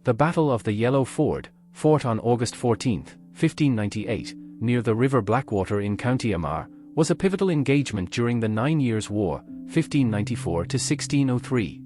The Battle of the Yellow Ford, fought on August 14, 1598, near the River Blackwater in County Armagh, was a pivotal engagement during the 9 Years' War, 1594 to 1603.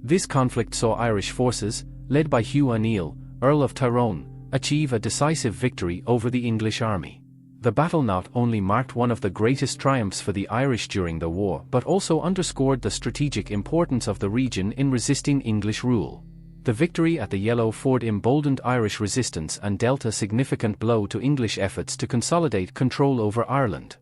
This conflict saw Irish forces, led by Hugh O'Neill, Earl of Tyrone, achieve a decisive victory over the English army. The battle not only marked one of the greatest triumphs for the Irish during the war but also underscored the strategic importance of the region in resisting English rule. The victory at the Yellow Ford emboldened Irish resistance and dealt a significant blow to English efforts to consolidate control over Ireland.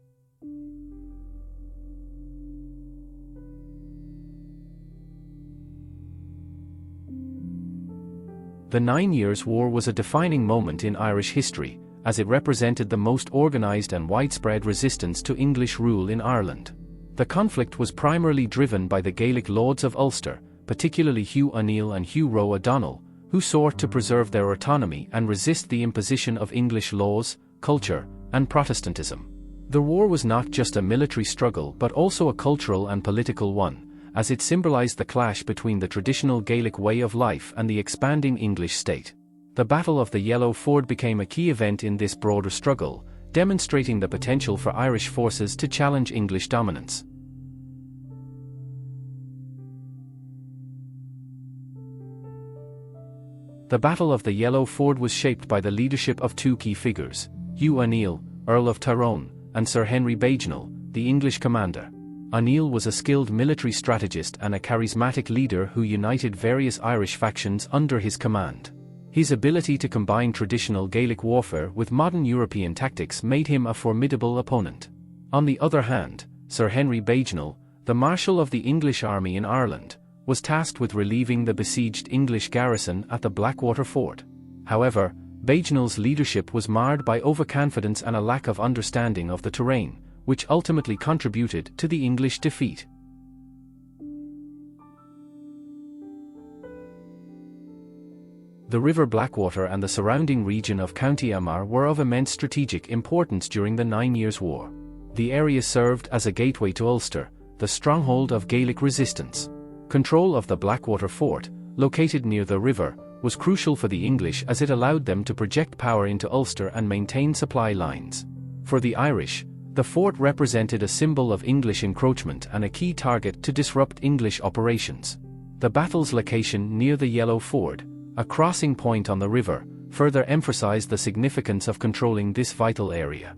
The 9 Years' War was a defining moment in Irish history, as it represented the most organised and widespread resistance to English rule in Ireland. The conflict was primarily driven by the Gaelic lords of Ulster, particularly Hugh O'Neill and Hugh O'Donnell, who sought to preserve their autonomy and resist the imposition of English laws, culture, and Protestantism. The war was not just a military struggle but also a cultural and political one, as it symbolised the clash between the traditional Gaelic way of life and the expanding English state. The Battle of the Yellow Ford became a key event in this broader struggle, demonstrating the potential for Irish forces to challenge English dominance. The Battle of the Yellow Ford was shaped by the leadership of two key figures, Hugh O'Neill, Earl of Tyrone, and Sir Henry Bagenal, the English commander. O'Neill was a skilled military strategist and a charismatic leader who united various Irish factions under his command. His ability to combine traditional Gaelic warfare with modern European tactics made him a formidable opponent. On the other hand, Sir Henry Bagenal, the Marshal of the English army in Ireland, was tasked with relieving the besieged English garrison at the Blackwater Fort. However, Bagenal's leadership was marred by overconfidence and a lack of understanding of the terrain, which ultimately contributed to the English defeat. The River Blackwater and the surrounding region of County Armagh were of immense strategic importance during the 9 Years' War. The area served as a gateway to Ulster, the stronghold of Gaelic resistance. Control of the Blackwater Fort, located near the river, was crucial for the English as it allowed them to project power into Ulster and maintain supply lines. For the Irish, the fort represented a symbol of English encroachment and a key target to disrupt English operations. The battle's location near the Yellow Ford, a crossing point on the river, further emphasized the significance of controlling this vital area.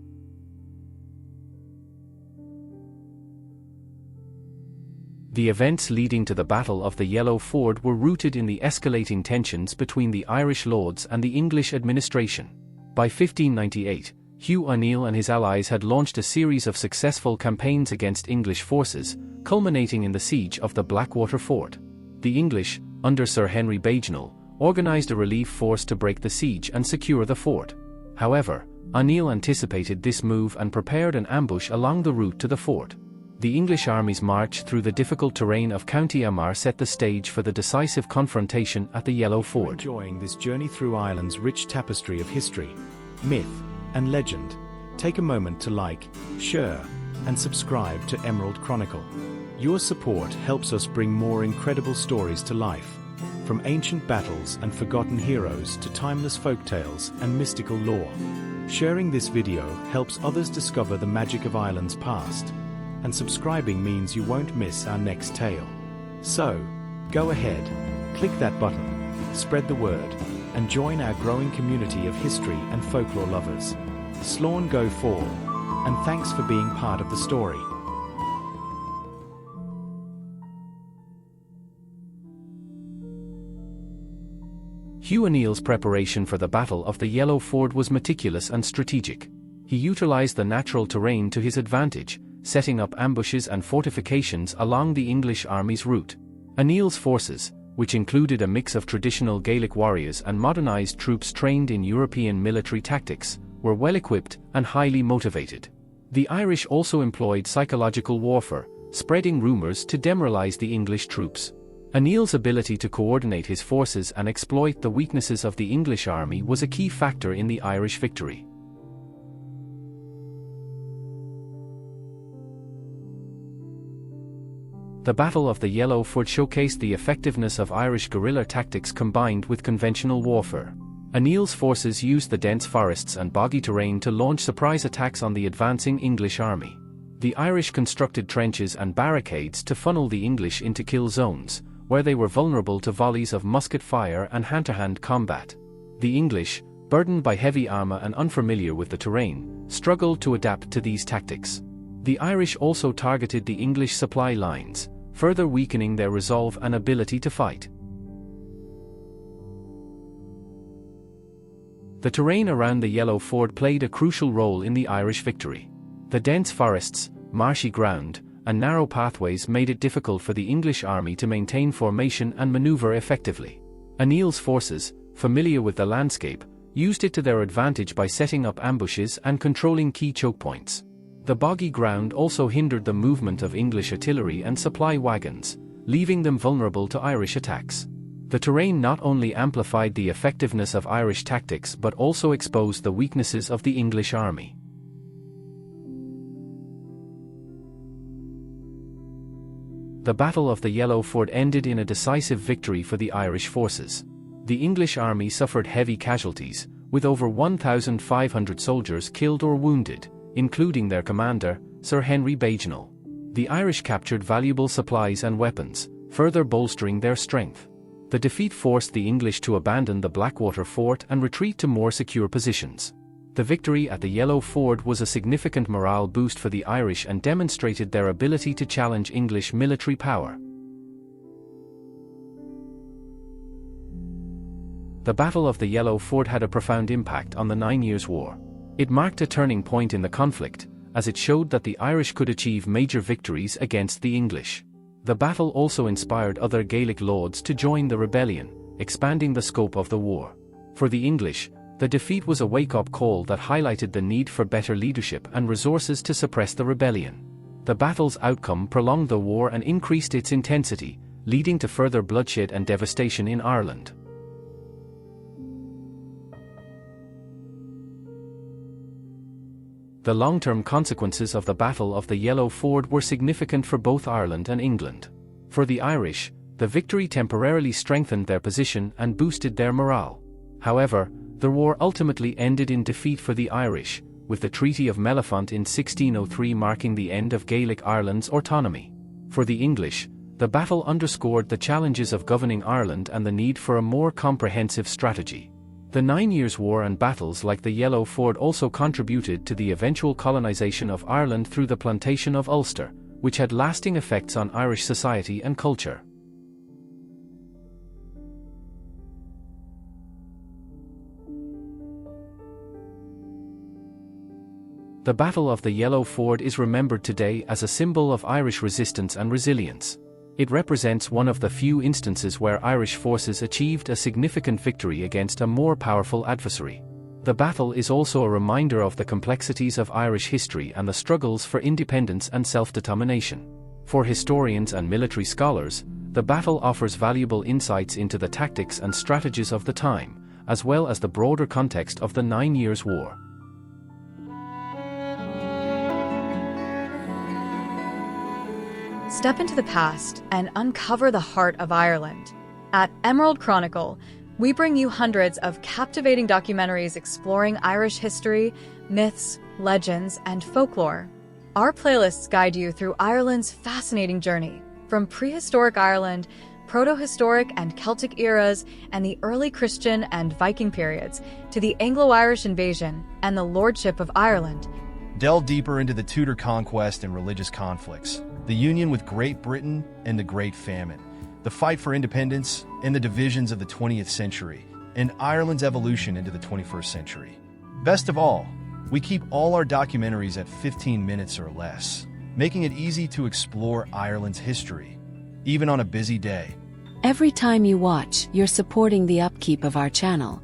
The events leading to the Battle of the Yellow Ford were rooted in the escalating tensions between the Irish lords and the English administration. By 1598, Hugh O'Neill and his allies had launched a series of successful campaigns against English forces, culminating in the siege of the Blackwater Fort. The English, under Sir Henry Bagenal, organised a relief force to break the siege and secure the fort. However, O'Neill anticipated this move and prepared an ambush along the route to the fort. The English army's march through the difficult terrain of County Armagh set the stage for the decisive confrontation at the Yellow Ford. Enjoying this journey through Ireland's rich tapestry of history, myth, and legend, take a moment to like, share, and subscribe to Emerald Chronicle. Your support helps us bring more incredible stories to life, from ancient battles and forgotten heroes to timeless folktales and mystical lore. Sharing this video helps others discover the magic of Ireland's past, and subscribing means you won't miss our next tale. So, go ahead, click that button, spread the word, and join our growing community of history and folklore lovers. Slán go fóill, and thanks for being part of the story. Hugh O'Neill's preparation for the Battle of the Yellow Ford was meticulous and strategic. He utilised the natural terrain to his advantage, setting up ambushes and fortifications along the English army's route. O'Neill's forces, which included a mix of traditional Gaelic warriors and modernised troops trained in European military tactics, were well-equipped and highly motivated. The Irish also employed psychological warfare, spreading rumours to demoralise the English troops. O'Neill's ability to coordinate his forces and exploit the weaknesses of the English army was a key factor in the Irish victory. The Battle of the Yellow Ford showcased the effectiveness of Irish guerrilla tactics combined with conventional warfare. O'Neill's forces used the dense forests and boggy terrain to launch surprise attacks on the advancing English army. The Irish constructed trenches and barricades to funnel the English into kill zones, where they were vulnerable to volleys of musket fire and hand-to-hand combat. The English, burdened by heavy armor and unfamiliar with the terrain, struggled to adapt to these tactics. The Irish also targeted the English supply lines, further weakening their resolve and ability to fight. The terrain around the Yellow Ford played a crucial role in the Irish victory. The dense forests, marshy ground, and narrow pathways made it difficult for the English army to maintain formation and maneuver effectively. O'Neill's forces, familiar with the landscape, used it to their advantage by setting up ambushes and controlling key choke points. The boggy ground also hindered the movement of English artillery and supply wagons, leaving them vulnerable to Irish attacks. The terrain not only amplified the effectiveness of Irish tactics but also exposed the weaknesses of the English army. The Battle of the Yellow Ford ended in a decisive victory for the Irish forces. The English army suffered heavy casualties, with over 1,500 soldiers killed or wounded, including their commander, Sir Henry Bagenal. The Irish captured valuable supplies and weapons, further bolstering their strength. The defeat forced the English to abandon the Blackwater fort and retreat to more secure positions. The victory at the Yellow Ford was a significant morale boost for the Irish and demonstrated their ability to challenge English military power. The Battle of the Yellow Ford had a profound impact on the 9 Years' War. It marked a turning point in the conflict, as it showed that the Irish could achieve major victories against the English. The battle also inspired other Gaelic lords to join the rebellion, expanding the scope of the war. For the English, the defeat was a wake-up call that highlighted the need for better leadership and resources to suppress the rebellion. The battle's outcome prolonged the war and increased its intensity, leading to further bloodshed and devastation in Ireland. The long-term consequences of the Battle of the Yellow Ford were significant for both Ireland and England. For the Irish, the victory temporarily strengthened their position and boosted their morale. However, the war ultimately ended in defeat for the Irish, with the Treaty of Mellifont in 1603 marking the end of Gaelic Ireland's autonomy. For the English, the battle underscored the challenges of governing Ireland and the need for a more comprehensive strategy. The 9 Years' War and battles like the Yellow Ford also contributed to the eventual colonization of Ireland through the plantation of Ulster, which had lasting effects on Irish society and culture. The Battle of the Yellow Ford is remembered today as a symbol of Irish resistance and resilience. It represents one of the few instances where Irish forces achieved a significant victory against a more powerful adversary. The battle is also a reminder of the complexities of Irish history and the struggles for independence and self-determination. For historians and military scholars, the battle offers valuable insights into the tactics and strategies of the time, as well as the broader context of the 9 Years' War. Step into the past and uncover the heart of Ireland. At Emerald Chronicle, we bring you hundreds of captivating documentaries exploring Irish history, myths, legends, and folklore. Our playlists guide you through Ireland's fascinating journey, from prehistoric Ireland, proto-historic and Celtic eras, and the early Christian and Viking periods, to the Anglo-Irish invasion and the lordship of Ireland. Delve deeper into the Tudor conquest and religious conflicts, the union with Great Britain and the Great Famine, the fight for independence and the divisions of the 20th century, and Ireland's evolution into the 21st century. Best of all, we keep all our documentaries at 15 minutes or less, making it easy to explore Ireland's history, even on a busy day. Every time you watch, you're supporting the upkeep of our channel.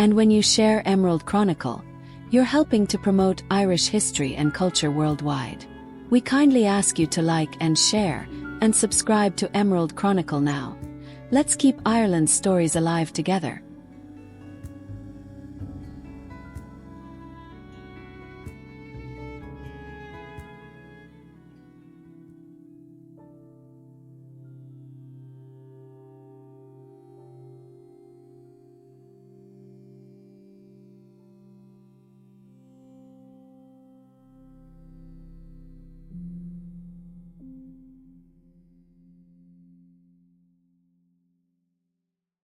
And when you share Emerald Chronicle, you're helping to promote Irish history and culture worldwide. We kindly ask you to like and share, and subscribe to Emerald Chronicle now. Let's keep Ireland's stories alive together.